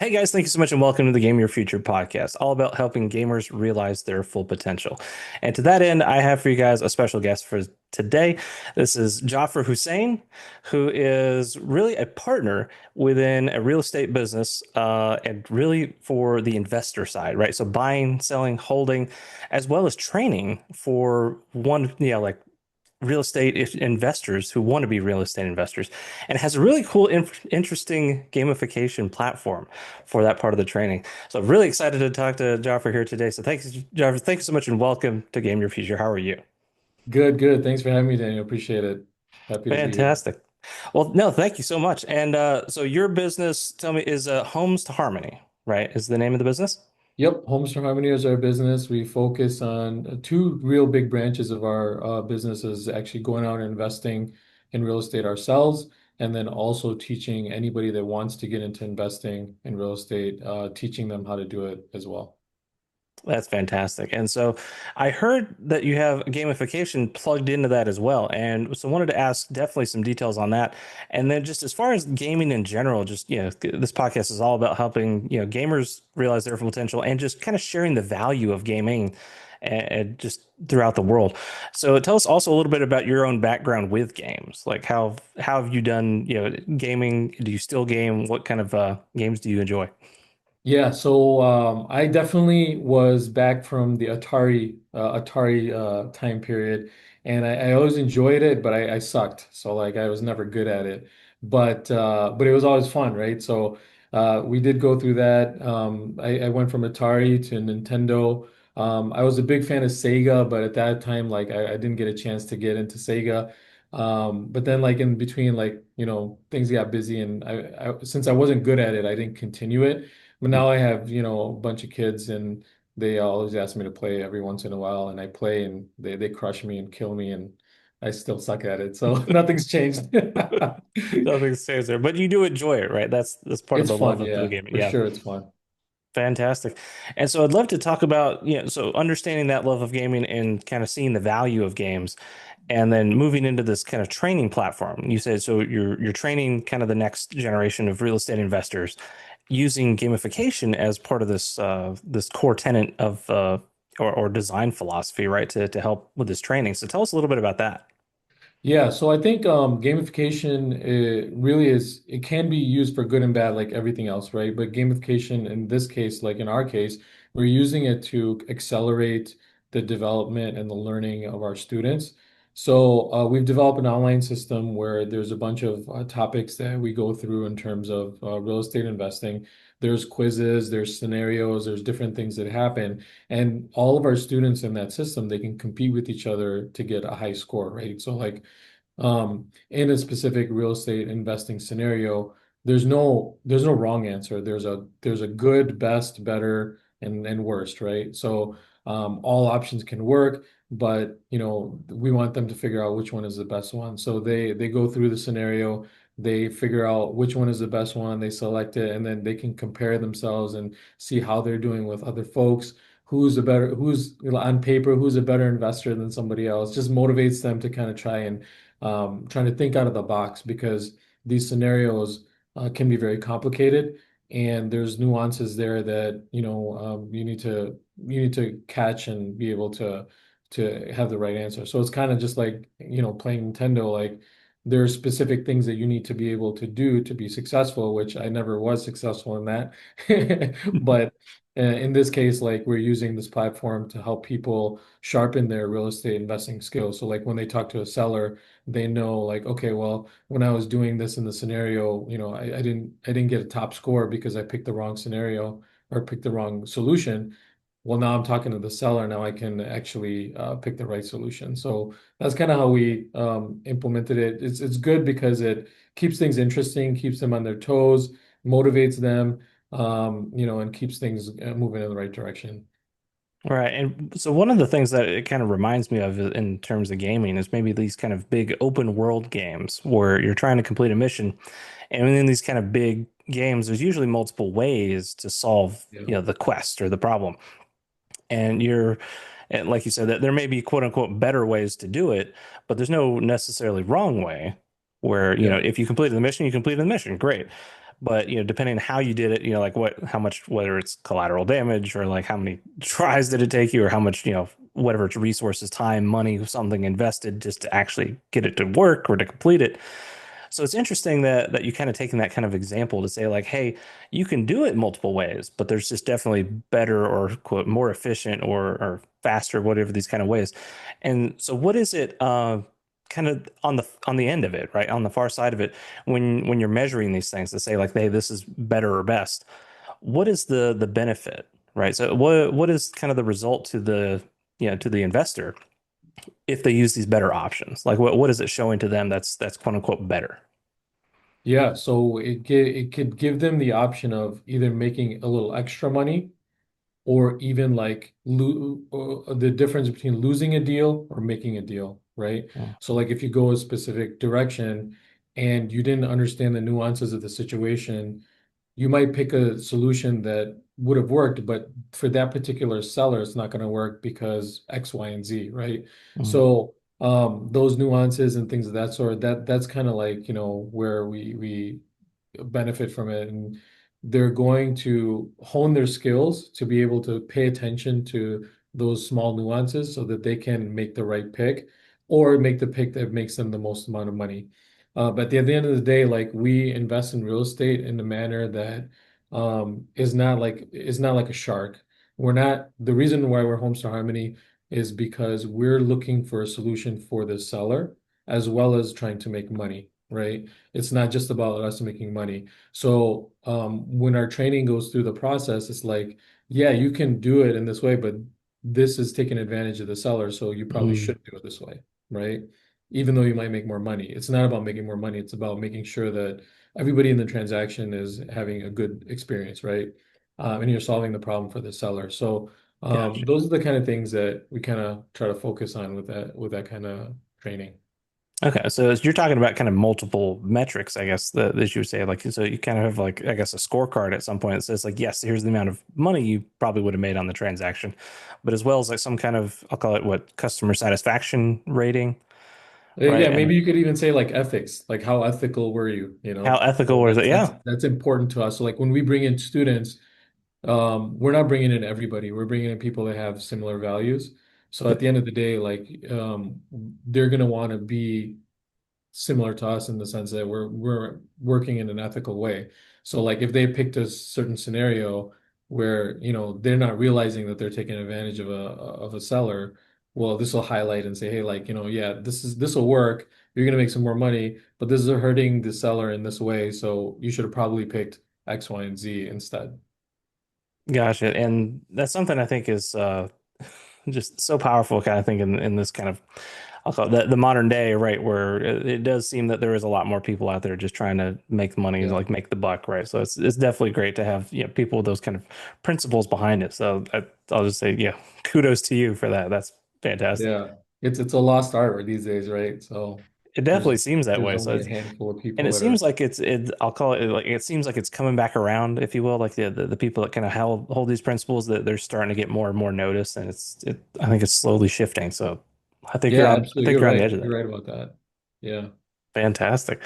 Hey guys, thank you so much and welcome to the Game Your Future podcast, all about helping gamers realize their full potential. And to that end, I have for you guys a special guest for today. This is Jaffer Hussain, who is really a partner within a real estate business, and really for the investor side, right? So buying, selling, holding, as well as training for like real estate investors who want to be real estate investors, and has a really cool, interesting gamification platform for that part of the training. So I'm really excited to talk to Jaffer here today. So thanks, Jaffer. Thank you so much and welcome to Game Your Future. How are you? Good, good. Thanks for having me, Daniel. Appreciate it. Happy to be here. Fantastic. Well, no, thank you so much. And so your business, tell me, is Homes to Harmony, right? Is the name of the business? Yep, Homes for Harmony is our business. We focus on two real big branches of our business is actually going out and investing in real estate ourselves, and then also teaching anybody that wants to get into investing in real estate, teaching them how to do it as well. That's fantastic. And so I heard that you have gamification plugged into that as well. And so wanted to ask definitely some details on that. And then just as far as gaming in general, just, this podcast is all about helping, gamers realize their full potential and just kind of sharing the value of gaming and just throughout the world. So tell us also a little bit about your own background with games. Like how have you done, gaming? Do you still game? What kind of games do you enjoy? Yeah, so I definitely was back from the Atari time period, and I always enjoyed it, but I sucked. So like I was never good at it, but it was always fun, right? So we did go through that. I went from Atari to Nintendo. I was a big fan of Sega, but at that time, like I didn't get a chance to get into Sega. But then like in between, like things got busy, and since I wasn't good at it, I didn't continue it. But now I have, a bunch of kids and they always ask me to play every once in a while and I play and they crush me and kill me and I still suck at it. So nothing's changed. Nothing stays there, but you do enjoy it, right? That's part of It's the love fun, of the yeah, game. for Yeah, sure it's fun. fantastic. And so I'd love to talk about, so understanding that love of gaming and kind of seeing the value of games, and then moving into this kind of training platform. You said so you're training kind of the next generation of real estate investors using gamification as part of this core tenet of or design philosophy, right? To help with this training. So tell us a little bit about that. Yeah, so I think gamification really it can be used for good and bad like everything else, right? But gamification in this case, like in our case, we're using it to accelerate the development and the learning of our students. So we've developed an online system where there's a bunch of topics that we go through in terms of real estate investing. There's quizzes, there's scenarios, there's different things that happen. And all of our students in that system, they can compete with each other to get a high score, right? So like in a specific real estate investing scenario, there's no wrong answer. There's a good, best, better, and worst, right? So all options can work, but we want them to figure out which one is the best one. So they go through the scenario, they figure out which one is the best one, they select it, and then they can compare themselves and see how they're doing with other folks. Who's on paper, who's a better investor than somebody else, just motivates them to kind of try and trying to think out of the box because these scenarios can be very complicated and there's nuances there that you need to catch and be able to have the right answer. So it's kind of just like playing Nintendo. Like there are specific things that you need to be able to do to be successful, which I never was successful in that. But in this case, like we're using this platform to help people sharpen their real estate investing skills. So like when they talk to a seller, they know like, okay, well, when I was doing this in the scenario, I didn't get a top score because I picked the wrong scenario or picked the wrong solution. Well, now I'm talking to the seller. Now I can actually pick the right solution. So that's kind of how we implemented it. It's good because it keeps things interesting, keeps them on their toes, motivates them, and keeps things moving in the right direction. Right. And so one of the things that it kind of reminds me of in terms of gaming is maybe these kind of big open world games where you're trying to complete a mission. And in these kind of big games, there's usually multiple ways to solve, Yeah. the quest or the problem. And like you said, that there may be quote unquote better ways to do it, but there's no necessarily wrong way where, Yeah. if you completed the mission, you completed the mission. Great. But depending on how you did it, like how much, whether it's collateral damage or like how many tries did it take you, or how much, whatever it's resources, time, money, something invested just to actually get it to work or to complete it. So it's interesting that you kind of taken that kind of example to say like, hey, you can do it multiple ways, but there's just definitely better or quote more efficient or faster, whatever these kind of ways. And so what is it kind of on the end of it, right? On the far side of it, when you're measuring these things to say like, hey, this is better or best, what is the benefit, right? So what is kind of the result to the to the investor if they use these better options? Like what is it showing to them that's quote unquote better? Yeah, so it could give them the option of either making a little extra money or even like the difference between losing a deal or making a deal, right? Mm, So like if you go a specific direction and you didn't understand the nuances of the situation, you might pick a solution that would have worked, but for that particular seller, it's not going to work because X, Y, and Z, right? mm, So those nuances and things of that sort, that's kind of like, where we benefit from it. And they're going to hone their skills to be able to pay attention to those small nuances so that they can make the right pick or make the pick that makes them the most amount of money. But at the end of the day, like we invest in real estate in a manner that is not like a shark. We're not the reason why we're Homestar Harmony is because we're looking for a solution for the seller as well as trying to make money, right? It's not just about us making money. So when our training goes through the process, it's like, yeah, you can do it in this way, but this is taking advantage of the seller, so you probably mm. should do it this way, right? Even though you might make more money. It's not about making more money. It's about making sure that everybody in the transaction is having a good experience, right? And you're solving the problem for the seller. So Gotcha. those are the kind of things that we kind of try to focus on with that kind of training. Okay, so you're talking about kind of multiple metrics, I guess, that you would say, like, so you kind of have like, I guess, a scorecard at some point that says like, yes, here's the amount of money you probably would have made on the transaction, but as well as like some kind of, I'll call it what, customer satisfaction rating, right? Yeah, maybe And you could even say like ethics, like how ethical were you, how ethical So was it? that's that's Yeah. that's important to us. So like when we bring in students, we're not bringing in everybody. We're bringing in people that have similar values. So at the end of the day, like they're gonna want to be similar to us in the sense that we're working in an ethical way. So like if they picked a certain scenario where, they're not realizing that they're taking advantage of a seller, well, this will highlight and say, hey, like, yeah, this will work. You're gonna make some more money, but this is hurting the seller in this way. So you should have probably picked X, Y, and Z instead. Gotcha. And that's something I think is just so powerful, kind of thing in this kind of, I'll call it the modern day, right? Where it does seem that there is a lot more people out there just trying to make the money, Yeah. like make the buck, right? So it's definitely great to have people with those kind of principles behind it. So I'll just say, yeah, kudos to you for that. That's fantastic. Yeah. It's a lost art these days, right? So It there's definitely seems that there's way. So only a it's handful of and people it that seems are. like I'll call it like it seems like it's coming back around, if you will, like the people that kind of hold these principles that they're starting to get more and more notice, and I think it's slowly shifting. So Yeah, I absolutely. think You're you're on the right. edge of You're that. right about that. Yeah. Fantastic.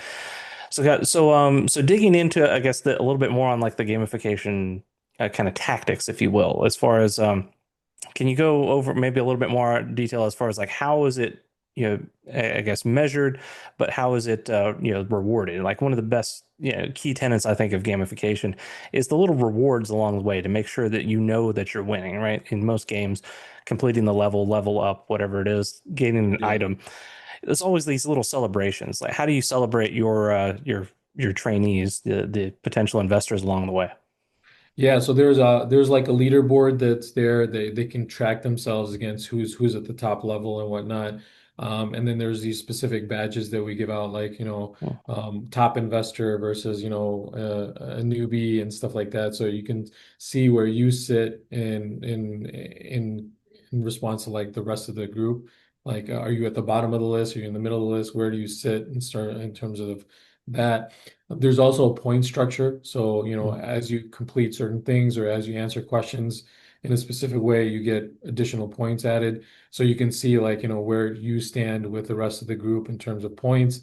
So digging into I guess a little bit more on like the gamification kind of tactics, if you will, as far as can you go over maybe a little bit more detail as far as like how is it, I guess measured, but how is it, rewarded? Like one of the best, key tenets I think of gamification is the little rewards along the way to make sure that you know that you're winning, right? In most games, completing the level up, whatever it is, gaining an Yeah. item. There's always these little celebrations. Like how do you celebrate your trainees, the potential investors along the way? Yeah, so there's like a leaderboard that's there. They can track themselves against who's at the top level and whatnot. And then there's these specific badges that we give out, like, Hmm. top investor versus, a newbie and stuff like that. So you can see where you sit in response to like the rest of the group. Like, are you at the bottom of the list? Are you in the middle of the list? Where do you sit and start in terms of that? There's also a point structure. So, Hmm. as you complete certain things or as you answer questions in a specific way, you get additional points added. So you can see like, where you stand with the rest of the group in terms of points.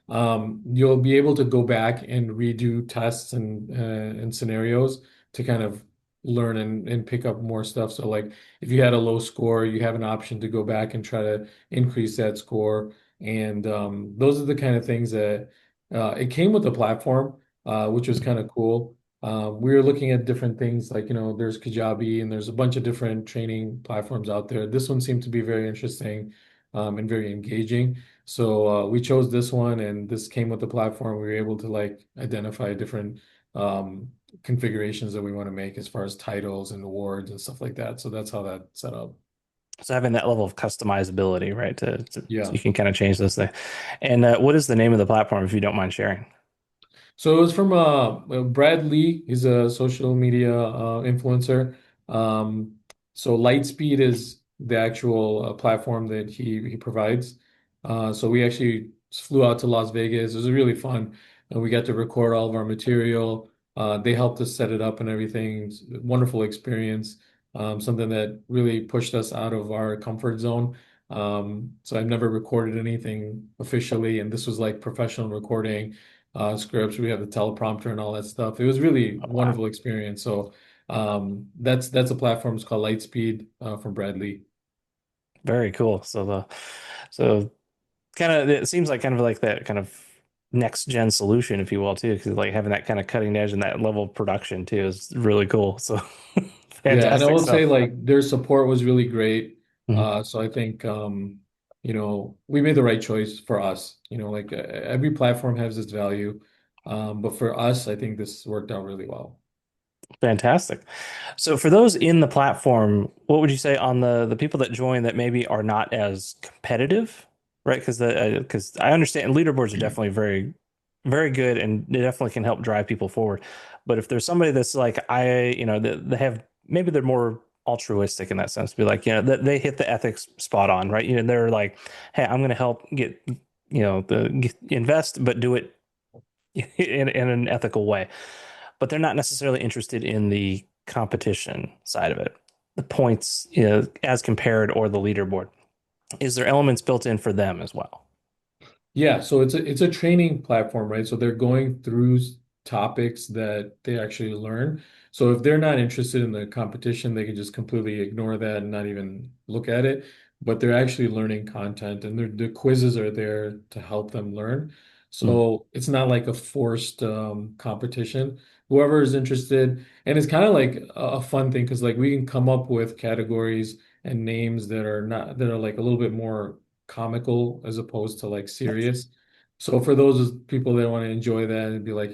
you'll be able to go back and redo tests and scenarios to kind of learn and pick up more stuff. So like if you had a low score, you have an option to go back and try to increase that score. And those are the kind of things that it came with the platform, which was kind of cool. We were looking at different things like, there's Kajabi and there's a bunch of different training platforms out there. This one seemed to be very interesting, and very engaging. So we chose this one, and this came with the platform. We were able to like identify different um, configurations that we want to make as far as titles and awards and stuff like that. So that's how that's set up. So having that level of customizability, right? So Yeah. you can kind of change those things. And what is the name of the platform, if you don't mind sharing? So it was from Brad Lee. He's a social media influencer. Um, so Lightspeed is the actual platform that he provides. So we actually flew out to Las Vegas. It was really fun, and we got to record all of our material. They helped us set it up and everything. It's a wonderful experience. Something that really pushed us out of our comfort zone. So I've never recorded anything officially, and this was like professional recording scripts. We have the teleprompter and all that stuff. It was really Oh, wow. wonderful experience. So that's a platform. It's called Lightspeed from Bradley. Very cool. So kind of it seems like kind of like that kind of next gen solution, if you will, too, because like having that kind of cutting edge and that level of production too is really cool. So Yeah, and I fantastic will say stuff. like their support was really great. Mhm. So I think we made the right choice for us. Like every platform has its value. But for us, I think this worked out really well. Fantastic. So for those in the platform, what would you say on the people that join that maybe are not as competitive, right? Because I understand leaderboards are definitely very good and they definitely can help drive people forward. But if there's somebody that's like they have maybe they're more altruistic in that sense, be like they hit the ethics spot on, right? They're like, hey, I'm going to help get invest, but do it in an ethical way, but they're not necessarily interested in the competition side of it, the points, as compared or the leaderboard. Is there elements built in for them as well? Yeah, so it's a training platform, right? So they're going through topics that they actually learn. So if they're not interested in the competition, they can just completely ignore that and not even look at it. But they're actually learning content, and the quizzes are there to help them learn. Hmm. So it's not like a forced competition. Whoever is interested, and it's kind of like a fun thing because like we can come up with categories and names that are like a little bit more comical as opposed to like Nice. serious. So for those people that want to enjoy that and be like,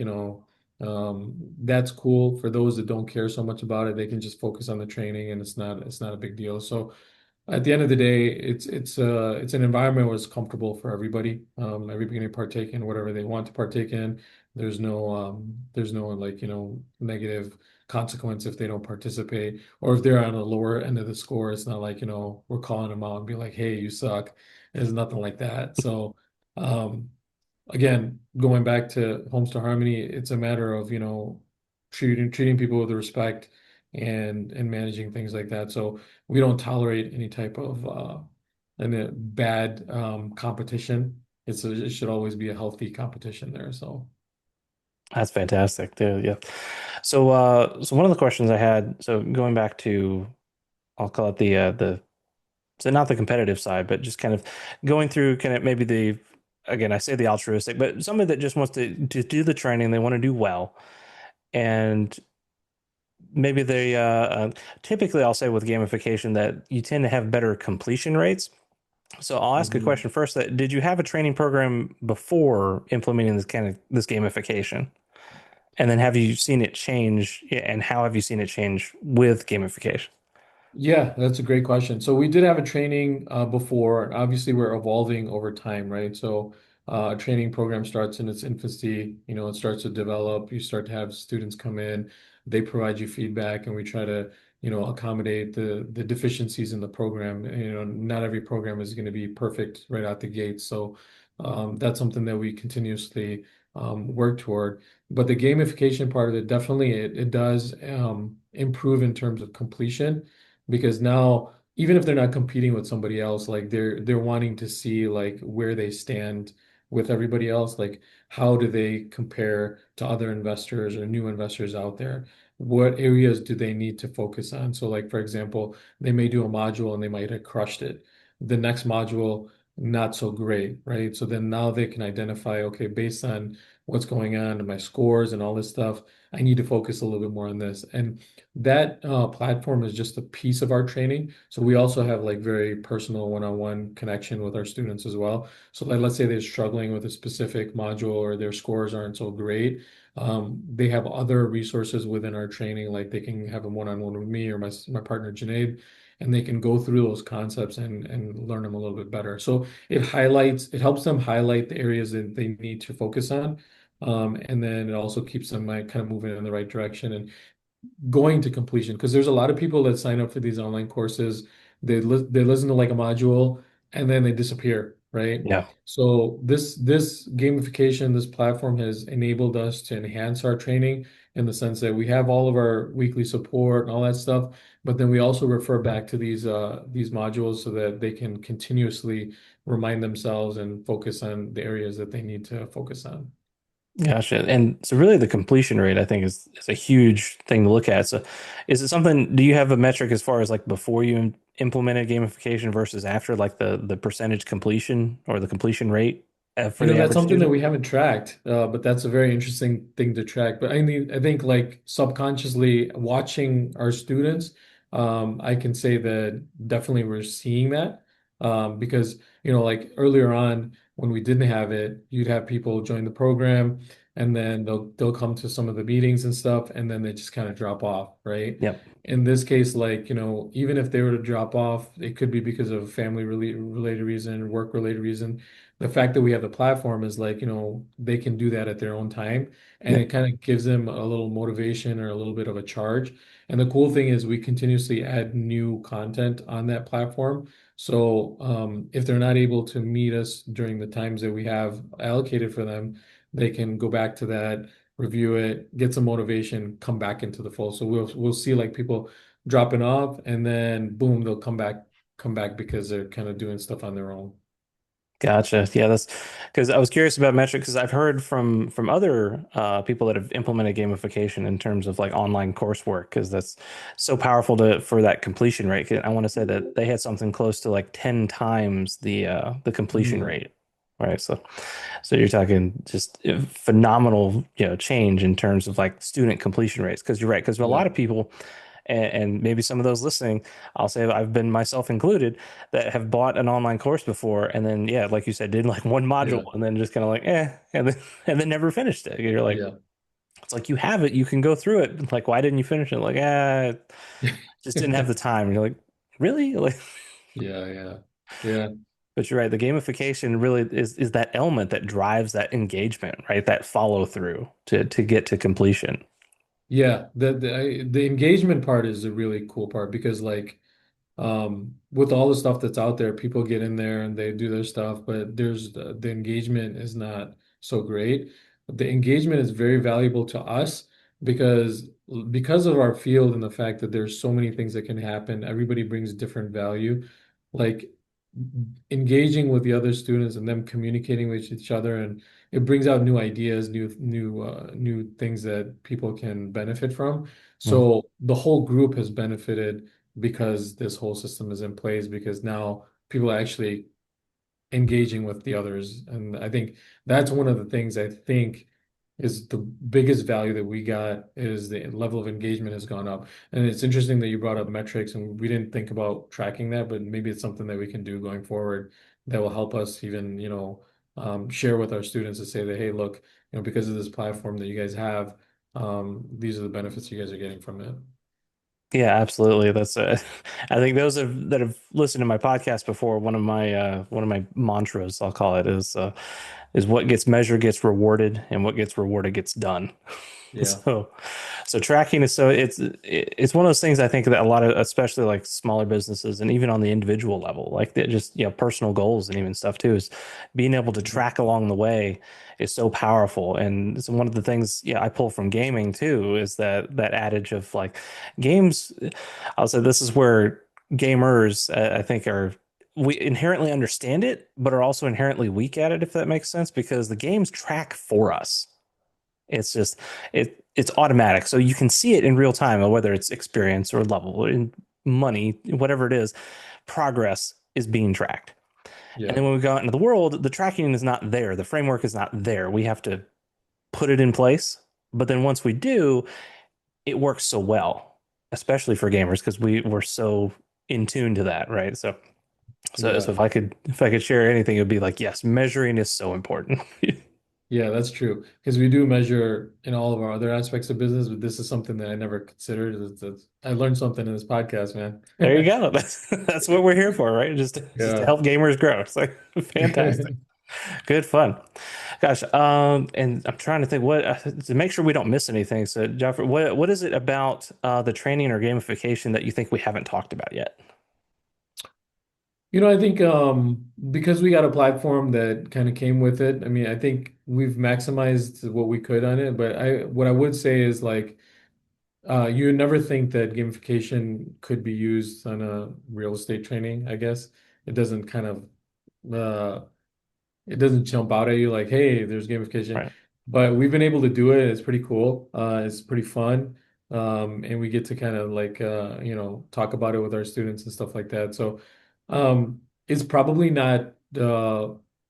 that's cool. For those that don't care so much about it, they can just focus on the training and it's not a big deal. So at the end of the day, it's an environment where it's comfortable for everybody. Everybody can partake in whatever they want to partake in. There's no like, negative consequence if they don't participate or if they're on the lower end of the score. It's not like, we're calling them out and be like, hey, you suck. There's nothing like that. So um again, going back to Homes to Harmony, it's a matter of, treating people with respect and managing things like that. So we don't tolerate any type of bad competition. It should always be a healthy competition there. So That's fantastic too. Yeah. So one of the questions I had, so going back to, I'll call it the so not the competitive side, but just kind of going through kind of maybe again, I say the altruistic, but somebody that just wants to do the training, they want to do well, and maybe typically I'll say with gamification that you tend to have better completion rates. So I'll ask a mhm. question first: that did you have a training program before implementing this gamification? And then have you seen it change? Yeah, and how have you seen it change with gamification? Yeah, that's a great question. So we did have a training before, and obviously we're evolving over time, right? So a training program starts in its infancy, it starts to develop, you start to have students come in, they provide you feedback, and we try to, accommodate the deficiencies in the program. Not every program is going to be perfect right out the gate. So that's something that we continuously work toward. But the gamification part of it, definitely it does improve in terms of completion because now even if they're not competing with somebody else, like they're wanting to see like where they stand with everybody else. Like, how do they compare to other investors or new investors out there? What areas do they need to focus on? So, like, for example, they may do a module and they might have crushed it. The next module, not so great, right? So then now they can identify, okay, based on what's going on and my scores and all this stuff, I need to focus a little bit more on this. And that platform is just a piece of our training. So we also have like very personal one-on-one connection with our students as well. So like, let's say they're struggling with a specific module or their scores aren't so great. They have other resources within our training, like they can have a one-on-one with me or my partner Junaid, and they can go through those concepts and learn them a little bit better. So it helps them highlight the areas that they need to focus on. And then it also keeps them like kind of moving in the right direction and going to completion, because there's a lot of people that sign up for these online courses. They listen to like a module and then they disappear, right? Yeah. So this gamification, this platform has enabled us to enhance our training in the sense that we have all of our weekly support and all that stuff, but then we also refer back to these modules so that they can continuously remind themselves and focus on the areas that they need to focus on. Gotcha. And so really the completion rate, I think, is a huge thing to look at. So is it something, do you have a metric as far as like before you implemented gamification versus after, like the percentage completion or the completion rate for the That's average something that student? we haven't tracked, but that's a very interesting thing to track. But I think like subconsciously watching our students, I can say that definitely we're seeing that, because, like earlier on when we didn't have it, you'd have people join the program and then they'll come to some of the meetings and stuff, and then they just kind of drop off, right? Yep. In this case, like, even if they were to drop off, it could be because of family related reason, work related reason. The fact that we have the platform is like, they can do that at their own time. And Yep. it kind of gives them a little motivation or a little bit of a charge. And the cool thing is we continuously add new content on that platform. So if they're not able to meet us during the times that we have allocated for them, they can go back to that, review it, get some motivation, come back into the fold. So we'll see like people dropping off and then boom, they'll come back because they're kind of doing stuff on their own. Gotcha. Yeah, that's because I was curious about metrics because I've heard from other people that have implemented gamification in terms of like online coursework because that's so powerful to for that completion rate. 'Cause I want to say that they had something close to like 10 times the completion Mm, rate. Right. So you're talking just phenomenal, change in terms of like student completion rates. Because you're right. Because a yeah. lot of people and maybe some of those listening, I'll say I've been myself included that have bought an online course before and then yeah, like you said, did like one module Yeah. and then just kind of like and then never finished it. You're like, Yeah. it's like you have it, you can go through it. Like, why didn't you finish it? Like, just didn't have the time. And you're like, really? Like, Yeah, yeah. Yeah. but you're right. The gamification really is that element that drives that engagement, right? That follow through to get to completion. Yeah. The engagement part is a really cool part because like with all the stuff that's out there, people get in there and they do their stuff, but the engagement is not so great. The engagement is very valuable to us because because of our field and the fact that there's so many things that can happen, everybody brings different value. Like engaging with the other students and them communicating with each other, and it brings out new ideas, new things that people can benefit from. Mm. So the whole group has benefited because this whole system is in place, because now people are actually engaging with the others. And I think that's one of the things I think is the biggest value that we got is the level of engagement has gone up. And it's interesting that you brought up metrics and we didn't think about tracking that, but maybe it's something that we can do going forward that will help us even, share with our students to say that, hey, look, because of this platform that you guys have, these are the benefits you guys are getting from it. Yeah, absolutely. That's I think those that have listened to my podcast before, one of my mantras, I'll call it, is what gets measured gets rewarded and what gets rewarded gets done. Yeah. So tracking is it's one of those things I think that a lot of especially like smaller businesses and even on the individual level, like just personal goals and even stuff too, is being able to Mhm. track along the way is so powerful. And it's one of the things I pull from gaming too is that adage of like games. I'll say this is where gamers I think are we inherently understand it, but are also inherently weak at it, if that makes sense, because the games track for us. It's just it's automatic. So you can see it in real time, whether it's experience or level or in money, whatever it is, progress is being tracked. And Yeah. then when we go out into the world, the tracking is not there. The framework is not there. We have to put it in place. But then once we do, it works so well, especially for gamers, because we're so in tune to that, right? So Yeah. if I could share anything, it would be like, yes, measuring is so important. Yeah, that's true. Because we do measure in all of our other aspects of business, but this is something that I never considered. I learned something in this podcast, There you man. go. That's what we're here for, right? Just to Yeah. help gamers grow. It's like fantastic. Good fun. Gosh, and I'm trying to think what to make sure we don't miss anything. So, Jeffrey, what is it about the training or gamification that you think we haven't talked about yet? I think because we got a platform that kind of came with it, I mean, I think we've maximized what we could on it, but I what I would say is like you would never think that gamification could be used on a real estate training, I guess. It doesn't kind of uh it doesn't jump out at you like, hey, there's gamification. Right. But we've been able to do it. It's pretty cool. It's pretty fun. And we get to kind of like talk about it with our students and stuff like that. So it's probably not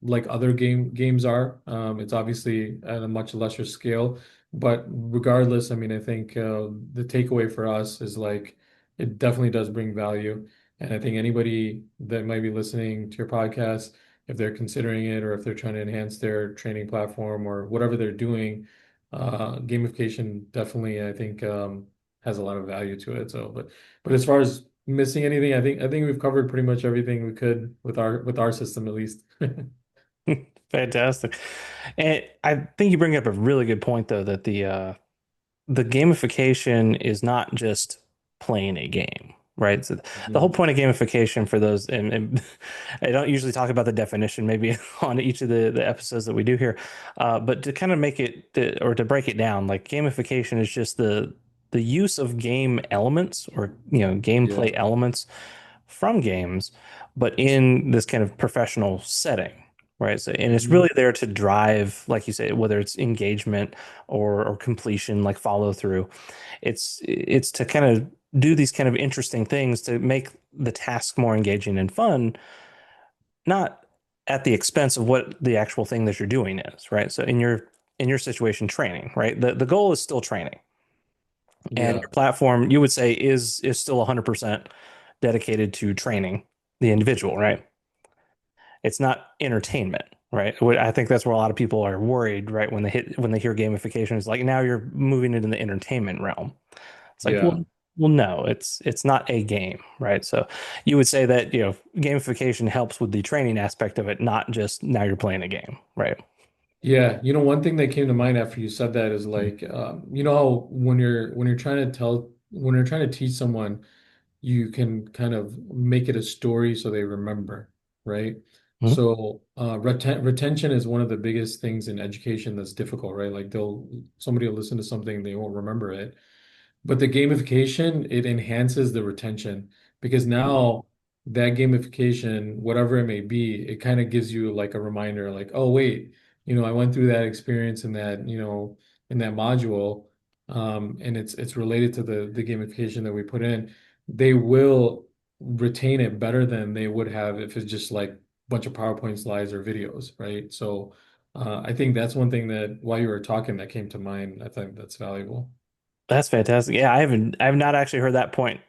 like other games are. It's obviously at a much lesser scale. But regardless, I mean, I think the takeaway for us is like it definitely does bring value. And I think anybody that might be listening to your podcast, if they're considering it or if they're trying to enhance their training platform or whatever they're doing, gamification definitely, I think, has a lot of value to it. So, but as far as missing anything, I think we've covered pretty much everything we could with our system at least. Fantastic. And I think you bring up a really good point, though, that the gamification is not just playing a game, right? So the whole Mhm. point of gamification for those, and I don't usually talk about the definition, maybe on each of the episodes that we do here, but to kind of make it or to break it down, like gamification is just the use of game elements or gameplay Yeah. elements from games, but in this kind of professional setting. Right. So, and it's Mhm. really there to drive, like you say, whether it's engagement or completion, like follow through. It's to kind of do these kind of interesting things to make the task more engaging and fun, not at the expense of what the actual thing that you're doing is, right? So in your situation, training, right? The goal is still training. And Yeah. your platform, you would say, is still 100% dedicated to training the individual, right? It's not entertainment, right? I think that's where a lot of people are worried, right? When they hear gamification, it's like now you're moving into the entertainment realm. It's like, Yeah. well, no, it's not a game, right? So you would say that, gamification helps with the training aspect of it, not just now you're playing a game, right? Yeah, one thing that came to mind after you said that is like, how when you're trying to teach someone, you can kind of make it a story so they remember, right? Mhm. So retention is one of the biggest things in education that's difficult, right? Like somebody will listen to something, they won't remember it. But the gamification, it enhances the retention because now that gamification, whatever it may be, it kind of gives you like a reminder, like, oh wait, I went through that experience in that, in that module, and it's related to the gamification that we put in. They will retain it better than they would have if it's just like a bunch of PowerPoint slides or videos, right? So I think that's one thing that while you were talking that came to mind. I think that's valuable. That's fantastic. Yeah, I've not actually heard that point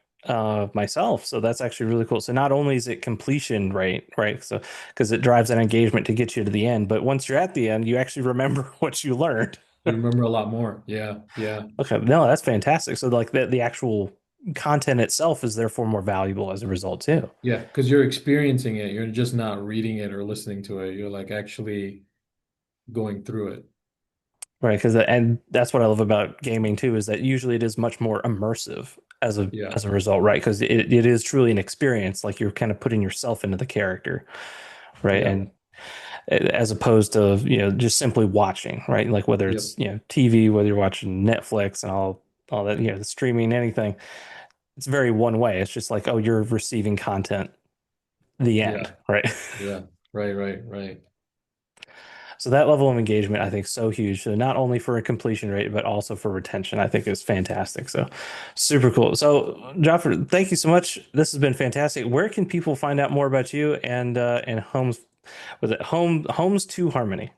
myself. So that's actually really cool. So not only is it completion rate, right? So because it drives that engagement to get you to the end, but once you're at the end, you actually remember what you learned. You remember a lot more. Yeah, yeah, Okay, no, that's fantastic. So like the actual content itself is therefore more valuable as a result too. yeah. Because you're experiencing it. You're just not reading it or listening to it. You're like actually going through it. Right, because and that's what I love about gaming too, is that usually it is much more immersive Yeah, as a result, right? Because it is truly an experience, like you're kind of putting yourself into the character, right? yeah, And as opposed to, just simply watching, right? Like whether yep, it's, TV, whether you're watching Netflix and all that, the streaming, anything, it's very one way. It's just like, oh, you're receiving content the Yeah, end, right? yeah. Right, right, right. So that level of engagement, I think, is so huge. So not only for a completion rate, but also for retention, I think is fantastic. So super cool. So Jaffer, thank you so much. This has been fantastic. Where can people find out more about you and homes? Was it homes to Harmony?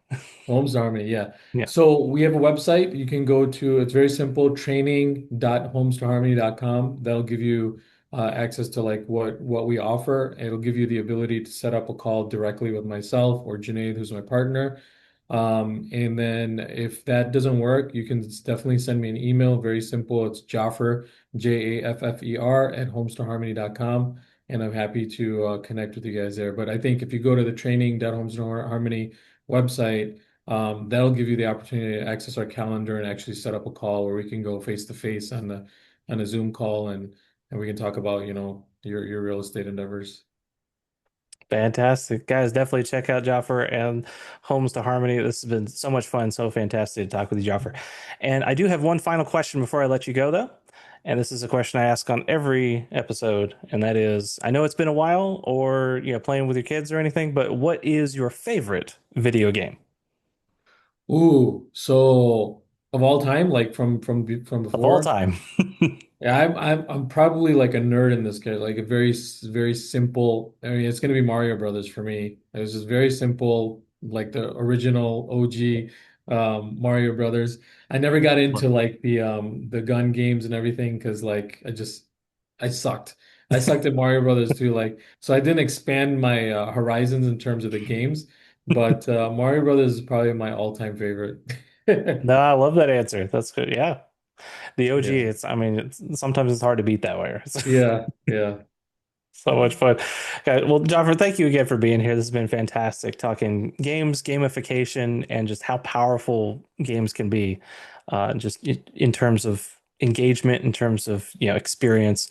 Homes Harmony, yeah. Yeah, So we have a website. You can go to, it's very simple, training.homestoharmony.com. That'll give you access to like what we offer. It'll give you the ability to set up a call directly with myself or Junaid, who's my partner. And then if that doesn't work, you can definitely send me an email. Very simple. It's Jaffer, Jaffer at homestoharmony.com. And I'm happy to connect with you guys there. But I think if you go to the training.homestoharmony website, that'll give you the opportunity to access our calendar and actually set up a call where we can go face to face on a Zoom call and we can talk about, your real estate endeavors. fantastic. Guys, definitely check out Jaffer and Homes to Harmony. This has been so much fun, so fantastic to talk with you, Jaffer. And I do have one final question before I let you go, though. And this is a question I ask on every episode, and that is, I know it's been a while or playing with your kids or anything, but what is your favorite video game Ooh, so of all time, like from of all before. time? Yeah, I'm probably like a nerd in this case, like a very simple. I mean, it's gonna be Mario Brothers for me. It was just very simple, like the original OG Mario Brothers. I never got into like the gun games and everything because like I sucked. I sucked at Mario Brothers too. Like so, I didn't expand my horizons in terms of the games. But Mario Brothers is probably my all-time favorite. No, I love that answer. That's good. Yeah. The OG, Yeah, I mean, sometimes it's hard to beat that way. yeah, yeah, So much fun. Okay, well, Joffer, thank you again for being here. This has been fantastic talking games, gamification, and just how powerful games can be, just in terms of engagement, in terms of experience.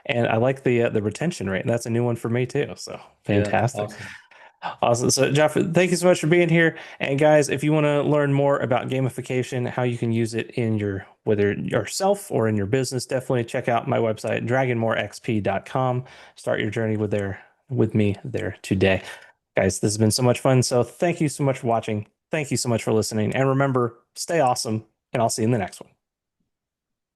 And I like the retention rate. That's a new one for me too. So yeah. fantastic. Awesome. Awesome. So, Jeff, thank you so much for being here. And guys, if you want to learn more about gamification, how you can use it in whether yourself or in your business, definitely check out my website, dragonmorexp.com. Start your journey with me there today. Guys, this has been so much fun. So, thank you so much for watching. Thank you so much for listening. And remember, stay awesome, and I'll see you in the next one.